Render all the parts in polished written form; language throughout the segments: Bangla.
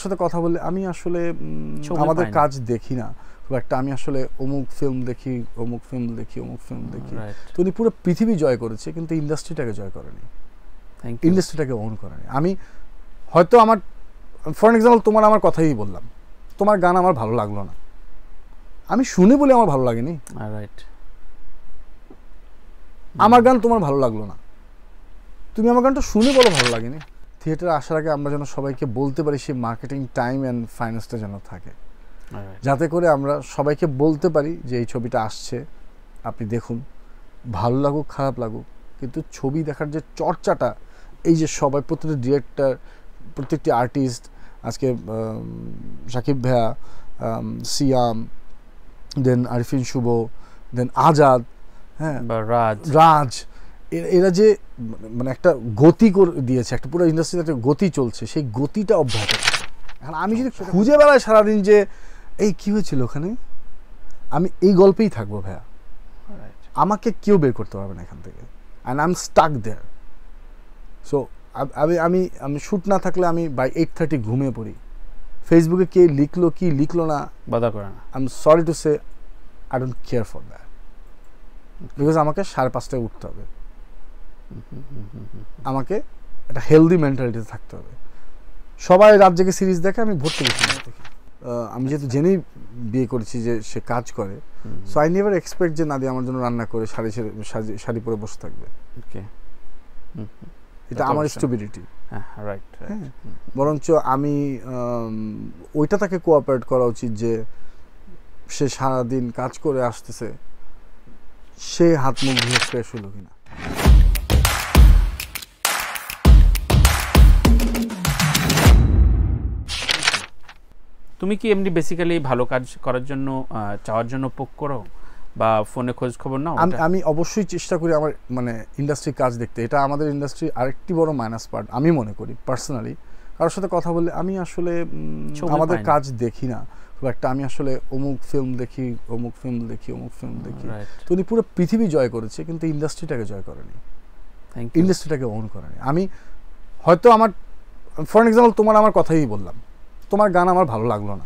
সাথে কথা বললে আমি আসলে আমাদের কাজ দেখি না খুব একটা। আমি আসলে অমুক ফিল্ম দেখি, অমুক ফিল্ম দেখি, অমুক ফিল্ম দেখি। তো উনি পুরো পৃথিবী জয় করেছে, কিন্তু ইন্ডাস্ট্রিটাকে জয় করেনি, ইন্ডাস্ট্রিটাকে ওন করেনি। আমি হয়তো আমার ফর এক্সাম্পল তোমার আমার কথাই বললাম, তোমার গান আমার ভালো লাগলো না, আমি শুনে বলে আমার ভালো লাগেনি। আমার গান তোমার ভালো লাগলো না, তুমি আমার গানটা শুনে বলো ভালো লাগেনি। থিয়েটারে আসার আগে আমরা যেন সবাইকে বলতে পারি, সেই মার্কেটিং টাইম অ্যান্ড ফাইন্যান্সটা যেন থাকে, যাতে করে আমরা সবাইকে বলতে পারি যে এই ছবিটা আসছে, আপনি দেখুন, ভালো লাগুক খারাপ লাগুক, কিন্তু ছবি দেখার যে চর্চাটা, এই যে সবাই প্রত্যেকটি ডিরেক্টর, প্রত্যেকটি আর্টিস্ট, আজকে সাকিব ভাইয়া, সিয়াম, দেন আরিফিন শুভ, দেন আজাদ, হ্যাঁ, রাজ, এরা যে মানে একটা গতি করে দিয়েছে, একটা পুরো ইন্ডাস্ট্রিতে একটা গতি চলছে, সেই গতিটা অব্যাহত থাকে। এখন আমি যদি খুঁজে বেড়াই সারাদিন যে এই কী হয়েছিল ওখানে, আমি এই গল্পেই থাকবো ভাইয়া, আমাকে কেউ বের করতে পারবে না এখান থেকে, and I am stuck there. So আমি আমি শ্যুট না থাকলে আমি বাই 8:30 ঘুমিয়ে পড়ি। ফেসবুকে কে লিখলো কি লিখলো না বাধা করে না, I am sorry to say, I don't care for that, because আমাকে 5:30টায় উঠতে হবে, আমাকে একটা হেলদি মেন্টালিটিতে থাকতে হবে। সবাই রাত জেগে সিরিজ দেখে, আমি ভর্তি দেখি। আমি যেহেতু জেনেই বিয়ে করেছি যে সে কাজ করে, সো আই নেভার এক্সপেক্ট যে নাদি আমার জন্য রান্না করে শাড়ি পরে বসে থাকবে। এটা আমার স্টুপিডিটি। বরঞ্চ আমি ওইটা তাকে কোঅপারেট করা উচিত যে সে সারাদিন কাজ করে আসতেছে, সে হাত মুখ ধুয়ে ফ্রেশ হলো কিনা। তুমি কি এমনি বেসিক্যালি ভালো কাজ করার জন্য চাওয়ার জন্য পোক করো বা ফোনে খোঁজ খবর নাও? আমি অবশ্যই চেষ্টা করি আমার মানে ইন্ডাস্ট্রির কাজ দেখতে। এটা আমাদের ইন্ডাস্ট্রির আরেকটি বড় মাইনাস পার্ট আমি মনে করি পার্সোনালি। কারোর সাথে কথা বললে আমি আসলে আমাদের কাজ দেখি না খুব একটা। আমি আসলে অমুক ফিল্ম দেখি, অমুক ফিল্ম দেখি, অমুক ফিল্ম দেখি। তো উনি পুরো পৃথিবী জয় করেছে, কিন্তু ইন্ডাস্ট্রিটাকে জয় করেনি, ইন্ডাস্ট্রিটাকে ওন করেনি। আমি হয়তো আমার ফর এক্সাম্পল তোমার আমার কথাই বললাম, তোমার গান আমার ভালো লাগলো না,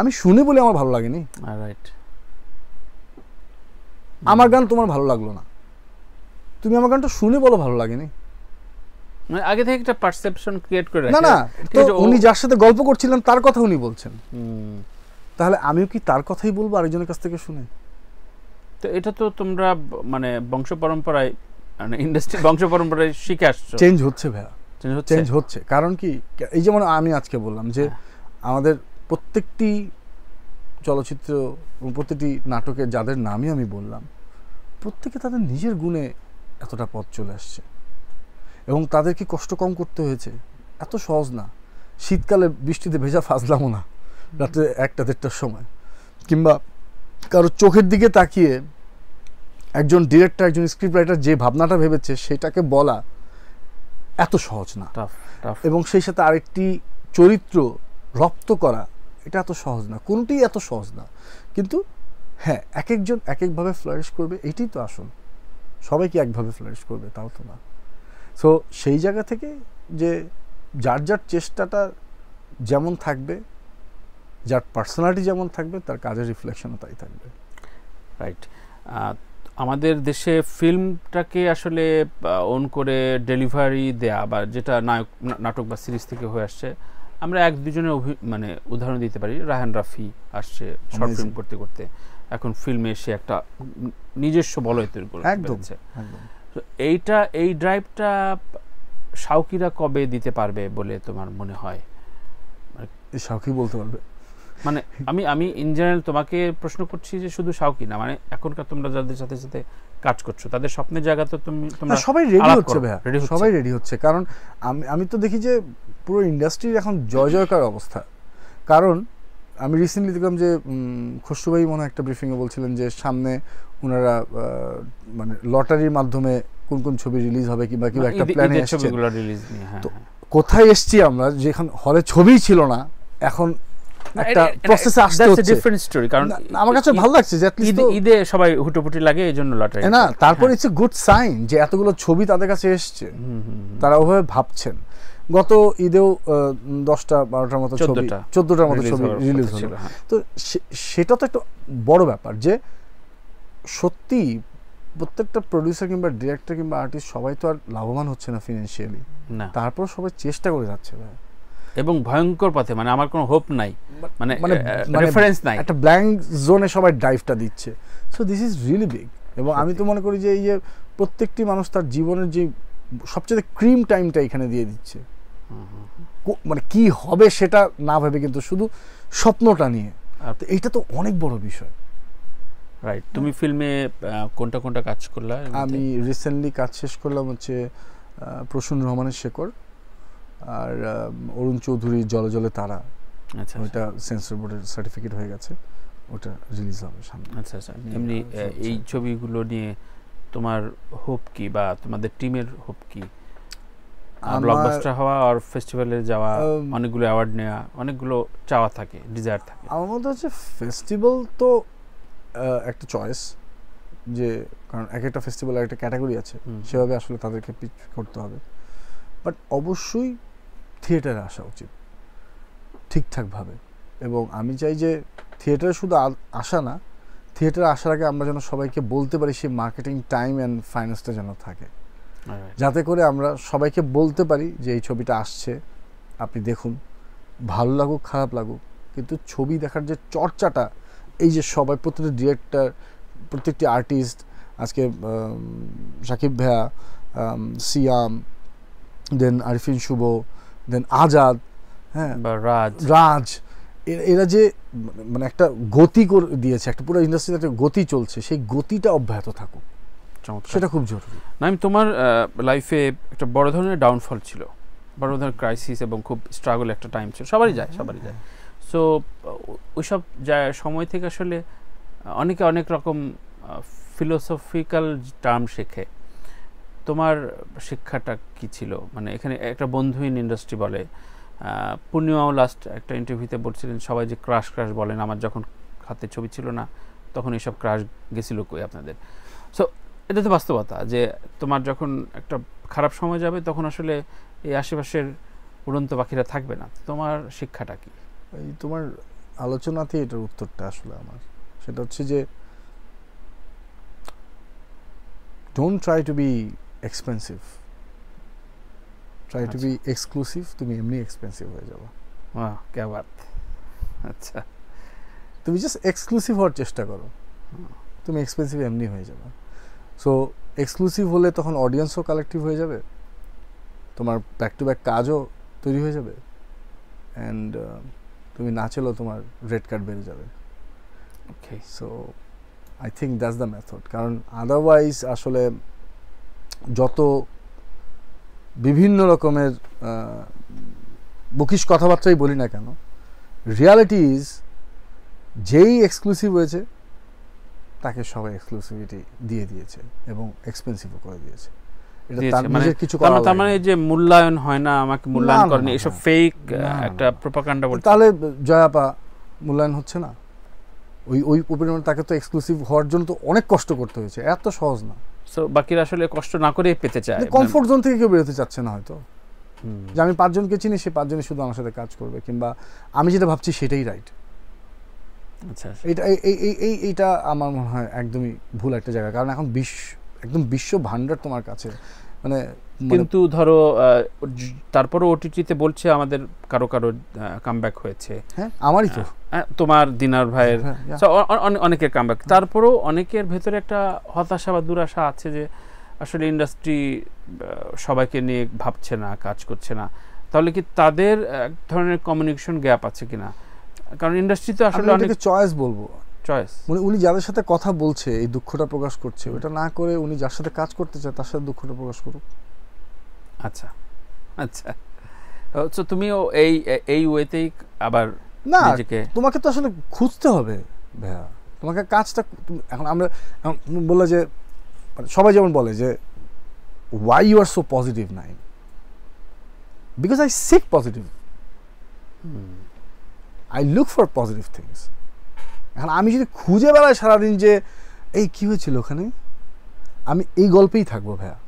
আমি শুনে বলে আমার ভালো লাগেনি। আমার গান তোমার ভালো লাগলো না, তুমি আমার গানটা শুনে বলো ভালো লাগেনি। আগে থেকে একটা পারসেপশন ক্রিয়েট করে না না, তো উনি যার সাথে গল্প করছিলেন তার কথা উনি বলছেন, তাহলে আমিও কি তার কথাই বলবো আরেকজনের কাছ থেকে শুনে? তো এটা তো তোমরা মানে বংশ পরম্পরায়, মানে ইন্ডাস্ট্রি বংশ পরম্পরায় শিখে আসছো। চেঞ্জ হচ্ছে ভাইয়া, চেঞ্জ হচ্ছে। কারণ কি, এই যেমন আমি আজকে বললাম যে আমাদের প্রত্যেকটি চলচ্চিত্র, প্রত্যেকটি নাটকের যাদের নামই আমি বললাম, প্রত্যেকে তাদের নিজের গুণে এতটা পথ চলে আসছে, এবং তাদের কি কষ্ট কম করতে হয়েছে? এত সহজ না। শীতকালে বৃষ্টিতে ভেজা ফাজলামও না রাত্রে 1টা-1:30টার সময়, কিংবা কারো চোখের দিকে তাকিয়ে একজন ডিরেক্টর, একজন স্ক্রিপ্ট রাইটার যে ভাবনাটা ভেবেছে সেটাকে বলা এত সহজ না। এবং সেই সাথে আরেকটি চরিত্র রপ্ত করা, এটা এত সহজ না, কোনোটি এত সহজ না। কিন্তু হ্যাঁ, এক একজন এক একভাবে ফ্লারিশ করবে, এটাই তো আসল। সবাই কি একভাবে ফ্লারিশ করবে? তাও তো না। সো সেই জায়গা থেকে যে যার যার চেষ্টাটা যেমন থাকবে, যার পার্সোনালিটি যেমন থাকবে, তার কাজের রিফ্লেকশনও তাই থাকবে। রাইট। আমাদের দেশে ফিল্মটাকে আসলে ওন করে ডেলিভারি দেয়া, বা যেটা নাটক বা সিরিজ থেকে হয়ে আসছে, আমরা 1-2 মানে উদাহরণ দিতে পারি। রায়হান রাফি আসছে শর্ট ফিল্ম করতে করতে, এখন ফিল্মে এসে একটা নিজস্ব বলয় তৈরি করেছে। এইটা, এই ড্রাইভটা শাওকিরা কবে দিতে পারবে বলে তোমার মনে হয়? শাওকি বলতে পারবে মানে আমি ইন জেনারেল তোমাকে প্রশ্ন করছি যে শুধু শাওকি না, মানে এখনকার তোমরা যাদের সাথে সাথে কাজ করছো তাদের স্বপ্নের জায়গাতে তোমরা সবাই রেডি হচ্ছে ভাইয়া, সবাই রেডি হচ্ছে। কারণ আমি তো দেখি যে পুরো ইন্ডাস্ট্রির এখন জয় জয়কার অবস্থা। কারণ আমি রিসেন্টলি দেখলাম যে খসরু ভাই মনে একটা ব্রিফিংয়ে বলছিলেন যে সামনে ওনারা মানে লটারির মাধ্যমে কোন কোন ছবি রিলিজ হবে কিংবা কিংবা একটা প্ল্যানে আসছে। তো কোথায় এসছি আমরা, যেখানে হলে ছবিই ছিল না, এখন একটা প্রসেসে আসতে হচ্ছে। Different story. কারণ আমার কাছে ভালো লাগছে যে ঈদে সবাই হুটোপুটি লাগে, এই জন্য লটারি না। তারপর ইটস এ গুড সাইন যে এতগুলো ছবি তাদের কাছে এসছে, তারা ওভাবে ভাবছেন। গত ঈদেও 10টা 12টার মতো ছবি 14টার মতো ছবি রিলিজ হলো। তো সেটা তো একটা বড় ব্যাপার যে সত্যি প্রত্যেকটা প্রডিউসার কিংবা ডিরেক্টর কিংবা আর্টিস্ট সবাই তো আর লাভবান হচ্ছে না ফিনান্সিয়ালি, তারপর সবাই চেষ্টা করে যাচ্ছে ভাই, এবং ভয়ঙ্কর পথে, মানে আমার কোনো হোপ নাই, মানে রেফারেন্স নাই, একটা ব্ল্যাঙ্ক জোনে সবাই ড্রাইভটা দিচ্ছে। So this is really big. এবং আমি তো মনে করি যে এই যে প্রত্যেকটি মানুষ তার জীবনের যে সবচেয়ে ক্রিম টাইমটা এখানে দিয়ে দিচ্ছে, মানে কি হবে সেটা না ভেবে কিন্তু শুধু স্বপ্নটা নিয়ে, তো এইটা তো অনেক বড় বিষয়। রাইট। তুমি ফিল্মে কোনটা কোনটা কাজ করলা? আমি রিসেন্টলি কাজ শেষ করলাম হচ্ছে প্রসূন রহমানের শেকড়, আর অরুণ চৌধুরীর জলে জলে তারা। আচ্ছা, ওইটা সেন্সর বোর্ডের সার্টিফিকেট হয়ে গেছে, ওটা রিলিজ হবে সামনে। আচ্ছা আচ্ছা। এমনি এই ছবিগুলো নিয়ে তোমার হোপ কি, বা তোমাদের টিমের হোপ কি? ব্লকবাস্টার হওয়া আর ফেস্টিভ্যালে যাওয়া, অনেকগুলো অ্যাওয়ার্ড নেওয়া, অনেকগুলো চাওয়া থাকে, ডিজায়ার থাকে। আমার মতে হচ্ছে ফেস্টিভ্যাল তো একটা চয়েস, যে কারণ এক একটা ফেস্টিভ্যাল একটা ক্যাটাগরি আছে, সেভাবে আসলে তাদেরকে পিচ করতে হবে। বাট অবশ্যই থিয়েটারে আসা উচিত ঠিকঠাকভাবে, এবং আমি চাই যে থিয়েটারে শুধু আসা না, থিয়েটারে আসার আগে আমরা যেন সবাইকে বলতে পারি সেই মার্কেটিং টাইম অ্যান্ড ফাইন্যান্সটা যেন থাকে, যাতে করে আমরা সবাইকে বলতে পারি যে এই ছবিটা আসছে, আপনি দেখুন, ভালো লাগুক খারাপ লাগুক, কিন্তু ছবি দেখার যে চর্চাটা, এই যে সবাই প্রত্যেকটি ডিরেক্টর, প্রত্যেকটি আর্টিস্ট, আজকে সাকিব ভাইয়া, সিয়াম, দেন আরিফিন শুভ, দেন আজাদ, হ্যাঁ, রাজ, এরা যে মানে একটা গতি করে দিয়েছে, একটা পুরো ইন্ডাস্ট্রিতে একটা গতি চলছে, সেই গতিটা অব্যাহত থাকুক, সেটা খুব জরুরি। না, আমি তোমার লাইফে একটা বড় ধরনের ডাউনফল ছিল, বড় ধরনের ক্রাইসিস এবং খুব স্ট্রাগল একটা টাইম ছিল, সবারই যায়। সো ওইসব সময় থেকে আসলে অনেকে অনেক রকম ফিলোসফিক্যাল টার্ম শেখে। তোমার শিক্ষাটা কি ছিল? মানে এখানে একটা বন্ধুহীন ইন্ডাস্ট্রি বলে, পূর্ণিমাও লাস্ট একটা ইন্টারভিউতে বলছিলেন সবাই যে ক্রাশ বলেন, আমার যখন হাতে ছবি ছিল না তখন এইসব ক্রাশ গেছিল কই আপনাদের। সো এটা তো বাস্তবতা যে তোমার যখন একটা খারাপ সময় যাবে তখন আসলে এই আশেপাশের উড়ন্ত পাখিরা থাকবে না। তোমার শিক্ষাটা কি? এই তোমার আলোচনাতে এটার উত্তরটা আসলে আমার, সেটা হচ্ছে যে don't try to be expensive, try to be exclusive, তুমি এমনি এক্সপেন্সিভ হয়ে যাবে। বাহ, কি বাত। আচ্ছা, তুমি জাস্ট এক্সক্লুসিভ হওয়ার চেষ্টা করো, তুমি এক্সপেন্সিভ এমনি হয়ে যাবে। সো এক্সক্লুসিভ হলে তখন অডিয়েন্সও কালেক্টিভ হয়ে যাবে, তোমার ব্যাক টু ব্যাক কাজও তৈরি হয়ে যাবে, অ্যান্ড তুমি না চাইলেও তোমার রেড কার্ড বেড়ে যাবে। Okay, so I think that's the method. কারণ আদারওয়াইজ আসলে যত বিভিন্ন রকমের বুকিশ কথাবার্তাই বলি না কেন, রিয়ালিটি ইজ যেই এক্সক্লুসিভ হয়েছে তাকে সবাই এক্সক্লুসিভিটি দিয়ে দিয়েছে এবং এক্সপেন্সিভও করে দিয়েছে। এটা তার নিজের কিছু করা, তার মানে যে মূল্যায়ন হয় না, আমাকে মূল্যায়ন করেনি, এসব ফেক একটা প্রোপাগান্ডা বলছে। তাহলে জয়াপা মূল্যায়ন হচ্ছে না, ওই পরিমাণে তাকে তো এক্সক্লুসিভ হওয়ার জন্য তো অনেক কষ্ট করতে হয়েছে, এত সহজ না। সো বাকিরা আসলে কষ্ট না করে পেতে চায়, কমফোর্ট জোন থেকে কেউ বেরোতে চাচ্ছে না হয়তো, যে আমি 5 জনকে চিনি, সে 5 জনই শুধু আমার সাথে কাজ করবে, কিংবা আমি যেটা ভাবছি সেটাই রাইট। আচ্ছা, এইটা আমার মনে হয় একদমই ভুল একটা জায়গা। কারণ এখন একদম বিশ্ব ভান্ডার তোমার কাছে, মানে কিন্তু ধরো তারপরও ওটিটিতে বলছে আমাদের কারো কামব্যাক হয়েছে। হ্যাঁ, আমারই তো, তোমার দিনার ভাইয়ের, অনেকের কামব্যাক। তারপরও অনেকের ভেতরে একটা হতাশা বা দুরাশা আছে যে আসলে ইন্ডাস্ট্রি সবাইকে নিয়ে ভাবছে না, কাজ করছে না। তাহলে কি তাদের এক ধরনের কমিউনিকেশন গ্যাপ আছে কিনা? কারণ ইন্ডাস্ট্রি তো আসলে অনেক চয়েস বলবো, চয়েস, উনি যাদের সাথে কথা বলছে এই দুঃখটা প্রকাশ করছে, ওটা না করে উনি যার সাথে কাজ করতে চায় তার সাথে দুঃখটা প্রকাশ করুক। আচ্ছা আচ্ছা, তো তুমিও এই ওয়েতেই আবার না, নিজেকে, তোমাকে তো আসলে খুঁজতে হবে ভাইয়া, তোমাকে কাজটা। এখন আমরা বললে যে সবাই যেমন বলে যে why you are so positive, Naim? Because I seek positive, I look for positive things. এখন আমি যদি খুঁজে বেড়াই সারাদিন যে এই কি হয়েছিল ওখানে, আমি এই গল্পেই থাকবো ভাইয়া,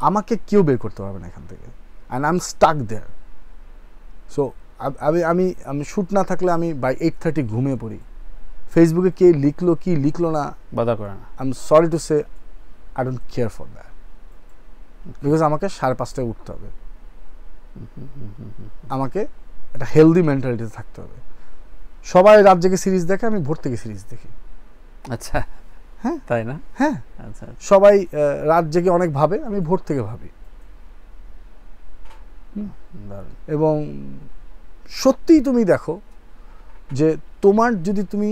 আমাকে কেউ বের করতে পারবে না এখান থেকে। And I am stuck there. So আমি শ্যুট না থাকলে আমি বাই 8:30 ঘুমিয়ে পড়ি। ফেসবুকে কে লিখলো কি লিখলো না বাধা করে না। I am sorry to say I don't care for that, because আমাকে 5:30টায় উঠতে হবে, আমাকে একটা হেলদি মেন্টালিটিতে থাকতে হবে। সবাই রাত জেগে সিরিজ দেখে, আমি ভোর থেকে সিরিজ দেখি। আচ্ছা, হ্যাঁ তাই না? হ্যাঁ, আচ্ছা, সবাই রাত জেগে অনেক ভাবে, আমি ভোর থেকে ভাবি। এবং সত্যিই তুমি দেখো যে তোমার যদি তুমি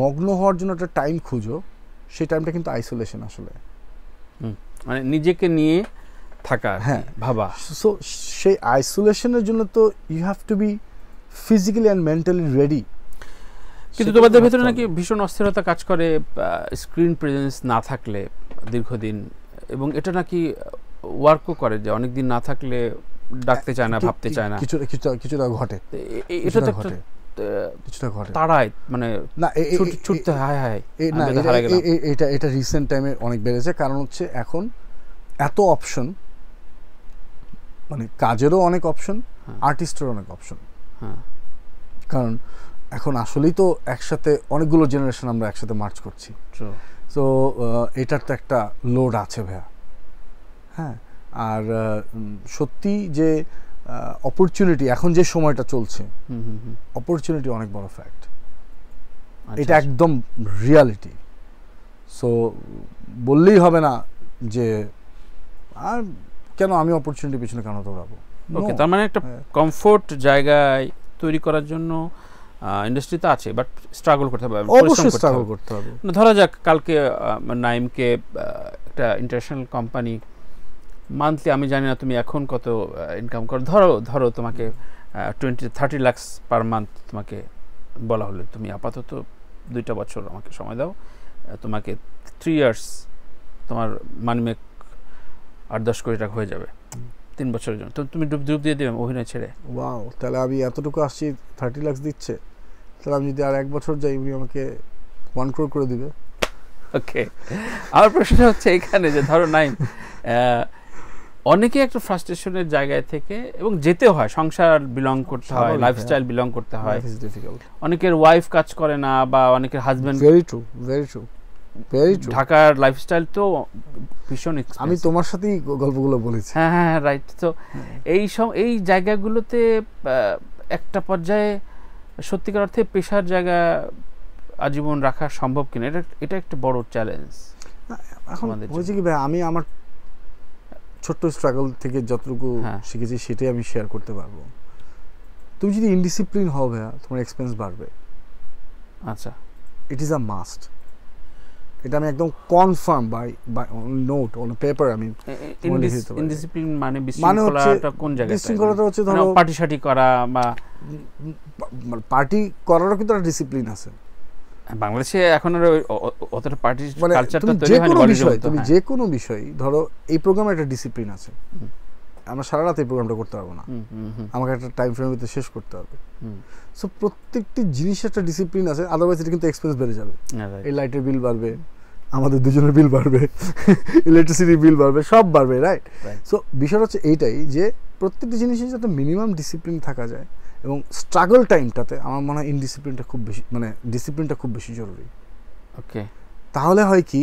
মগ্ন হওয়ার জন্য একটা টাইম খুঁজো, সেই টাইমটা কিন্তু আইসোলেশন আসলে, মানে নিজেকে নিয়ে থাকা, হ্যাঁ ভাবা। সো সেই আইসোলেশনের জন্য তো you have to be physically and mentally ready. কিন্তু তোমাদের ভেতরে নাকি ভীষণ অস্থিরতা কাজ করে স্ক্রিন প্রেজেন্স না থাকলে দীর্ঘদিন, এবং এটা নাকি ওয়ার্কও করে, যে অনেকদিন না থাকলে ডাকতে চায় না, ভাবতে চায় না, কিছুটা ঘটে। এটা তো কিছুটা ঘটে তাড়ায়, মানে না ছুটতে হায় হায় না, এটা রিসেন্ট টাইমে অনেক বেড়েছে। কারণ হচ্ছে এখন এত অপশন, মানে কাজেরও অনেক অপশন, আর্টিস্টেরও অনেক অপশন। কারণ এখন আসলেই তো একসাথে অনেকগুলো জেনারেশন আমরা একসাথে মার্চ করছি। সো এটার তো একটা লোড আছে ভাইয়া। হ্যাঁ, আর সত্যি যে অপরচুনিটি এখন যে সময়টা চলছে, অপরচুনিটি অনেক বড় ফ্যাক্ট, এটা একদম রিয়ালিটি। সো বললেই হবে না যে আর কেন আমি অপরচুনিটি পিছনে কেন দৌড়াবো। ওকে, তার মানে একটা কমফোর্ট জায়গায় তৈরি করার জন্য ইন্ডাস্ট্রিতে আছে, বাট স্ট্রাগল করতে হবে, অবশ্যই স্ট্রাগল করতে হবে। ধরা যাক কালকে নাইমকে একটা ইন্টারন্যাশনাল কোম্পানি মান্থলি, আমি জানি না তুমি এখন কত ইনকাম করো, ধরো তোমাকে 20-30 লাখ পার মান্থ তোমাকে বলা হলো, তুমি আপাতত 2টা বছর আমাকে সময় দাও, তোমাকে 3 ইয়ার্স তোমার মানিমেক 8-10 কোটি টাকা হয়ে যাবে 3 বছরের জন্য, তো তুমি ডুব দিয়ে দেবে অভিনয় ছেড়ে? ওয়াও, তাহলে আমি এতটুকু আসছি, 30 লাখ দিচ্ছে, তাহলে আমি যদি আর 1 বছর যাই উনি আমাকে 1 crore করে দিবে। ওকে, আমার প্রশ্ন হচ্ছে এখানে যে ধরো নাইম, অনেকে একটা ফ্রাস্ট্রেশনের জায়গায় থেকে, এবং যেতে হয়, সংসার বিলং করতে হয়, লাইফস্টাইল বিলং করতে হয়, অনেকের ওয়াইফ কাজ করে না, বা অনেকের husband. Very true, very true, very true. ঢাকার লাইফস্টাইল তো ভীষণ, আমি তোমার সাথেই গল্পগুলো বলেছি। হ্যাঁ হ্যাঁ রাইট। তো এই জায়গাগুলোতে একটা পর্যায়ে সত্যিকার অর্থে পেশার জায়গা আজীবন রাখা সম্ভব কিনা, এটা একটা বড় চ্যালেঞ্জ। এখন হয়েছে কি ভাই, আমি আমার ছোট্ট স্ট্রাগল থেকে যতটুকু শিখেছি সেটাই আমি শেয়ার করতে পারবো। তুমি যদি ইনডিসিপ্লিন হও ভাইয়া, তোমার এক্সপেন্স বাড়বে। আচ্ছা, ইট ইজ আ মাস্ট। এটা আমি একদম confirm by note on paper. আমি ইনডিসিপ্লিন মানে বিশৃঙ্খলাটা কোন জায়গায়? বিশৃঙ্খলাটা হচ্ছে ধরো পার্টি শাটি করা, বা পার্টি করারও কিন্তু একটা ডিসিপ্লিন আছে বাংলাদেশে। এখন আর অতটা পার্টি মানে কালচারটা তৈরি হয়নি। তুমি যে কোনো বিষয় ধরো, এই প্রোগ্রামে একটা ডিসিপ্লিন আছে, আমরা সারা রাত এই প্রোগ্রামটা করতে পারবো না, আমাকে একটা টাইম ফ্রেমের ভিতরে শেষ করতে হবে। সো প্রত্যেকটি জিনিসের একটা ডিসিপ্লিন আছে, আদারওয়াইজ এটা কিন্তু এক্সপেন্স বেড়ে যাবে। এই লাইটের বিল বাড়বে, আমাদের দুজনের বিল বাড়বে, ইলেকট্রিসিটি বিল বাড়বে, সব বাড়বে, রাইট? সো বিষয়টা হচ্ছে এইটাই যে প্রত্যেকটি জিনিসের যাতে মিনিমাম ডিসিপ্লিন থাকা যায়, এবং স্ট্রাগল টাইমটাতে আমার মনে হয় ইনডিসিপ্লিনটা খুব বেশি, মানে ডিসিপ্লিনটা খুব বেশি জরুরি। ওকে, তাহলে হয় কি,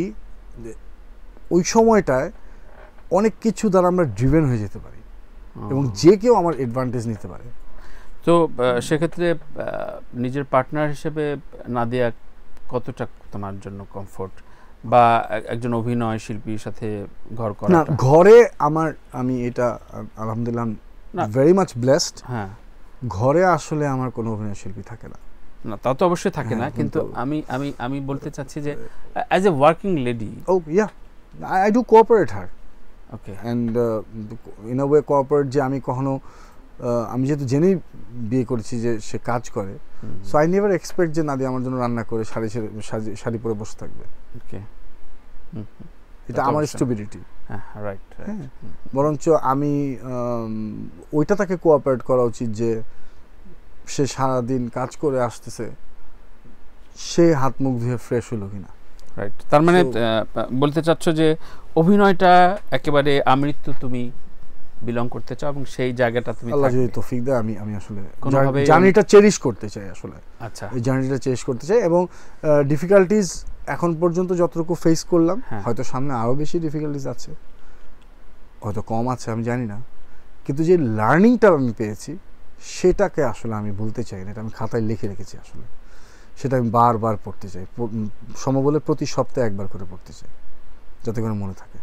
ওই সময়টায় অনেক কিছু দ্বারা আমরা ড্রিভেন হয়ে যেতে পারি, এবং যে কেউ আমার অ্যাডভান্টেজ নিতে পারে। তো সেক্ষেত্রে নিজের পার্টনার হিসেবে নাদিয়া কতটা তোমার জন্য কমফোর্ট, বা একজন অভিনয় শিল্পীর সাথে ঘর করা? না, ঘরে আমি এটা আলহামদুলিল্লাহ ভেরি মাচ ব্লেসড। হ্যাঁ, ঘরে আসলে আমার কোনো অভিনয় শিল্পী থাকে না। না, তা তো অবশ্যই থাকে না, কিন্তু আমি বলতে চাচ্ছি যে as a working lady. Oh yeah, I do cooperate her. Okay, and in a way cooperate, যে আমি কখনো আমি যেহেতু জেনেই বিয়ে করেছি যে সে কাজ করে, সো আই নেভার এক্সপেক্ট যে নাদিয়া আমার জন্য রান্না করে শাড়ি পরে বসে থাকবে। ওকে, এটা আমার স্টুপিডিটি। রাইট। বরঞ্চ আমি ওইটা তাকে কোঅপারেট করা উচিত যে সে সারাদিন কাজ করে আসতেছে, সে হাত মুখ ধুয়ে ফ্রেশ হলো কিনা। রাইট, তার মানে বলতে চাচ্ছ যে অভিনয়টা একেবারে আমৃত্যু তুমি বিলং করতে চাও এবং সেই জায়গাটা তুমি আল্লাহ থাকবে। যদি তৌফিক দেয় আমি আসলে কোনোভাবেই জার্নিটা চেরিশ করতে চাই আসলে। আচ্ছা এই জার্নিটা চেরিশ করতে চাই এবং ডিফিকাল্টিজ এখন পর্যন্ত যতটুকু ফেস করলাম, হ্যাঁ। হয়তো সামনে আরও বেশি ডিফিকাল্টিজ আছে, হয়তো কম আছে, আমি জানি না, কিন্তু যে লার্নিংটা আমি পেয়েছি সেটাকে আসলে আমি ভুলতে চাই না। এটা আমি খাতায় লিখে রেখেছি আসলে, সেটা আমি বারবার পড়তে চাই, সম্ভব হলে প্রতি সপ্তাহে একবার করে পড়তে চাই, যাতে করে মনে থাকে।